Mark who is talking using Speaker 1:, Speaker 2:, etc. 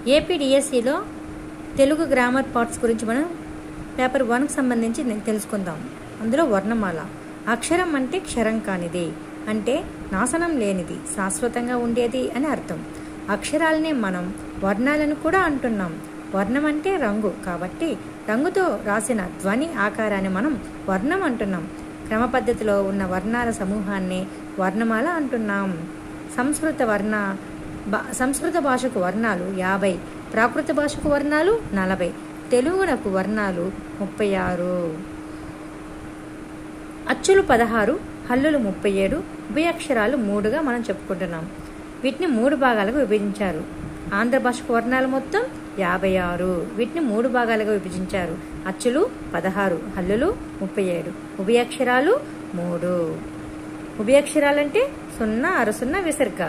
Speaker 1: ఏపీడిఎస్సిలో Telugu grammar parts గురించి మనం paper 1కి సంబంధించి తెలుసుకుందాం. అందులో వర్ణమాల. అక్షరం అంటే క్షరం కానిది, అంటే నాశనం లేనిది, శాశ్వతంగా ఉండేది అని అర్థం. అక్షరాలనే మనం వర్ణాలను కూడా అంటున్నాం. వర్ణం అంటే రంగు, కాబట్టి రంగుతో రాసిన ధ్వని ఆకారాన్ని మనం వర్ణం అంటున్నాం. క్రమ పద్ధతిలో ఉన్న వర్ణాల సమూహాన్ని వర్ణమాల అంటున్నాం. సంస్కృత భాషకు వర్ణాలు 50, ప్రాకృత భాషకు వర్ణాలు 40, తెలుగునకు వర్ణాలు 36. అచ్చులు 16, హల్లులు 37, ఉభయాక్షరాలు 3గా మనం చెప్పుకుంటున్నాం. వీటిని 3 భాగాలుగా విభజించారు. ఆంధ్ర భాషకు వర్ణాలు మొత్తం 56. వీటిని 3 భాగాలుగా విభజించారు. అచ్చులు 16, హల్లులు 37, ఉభయాక్షరాలు 3. ఉభయాక్షరాలంటే 0, అరసున్న, విసర్గ.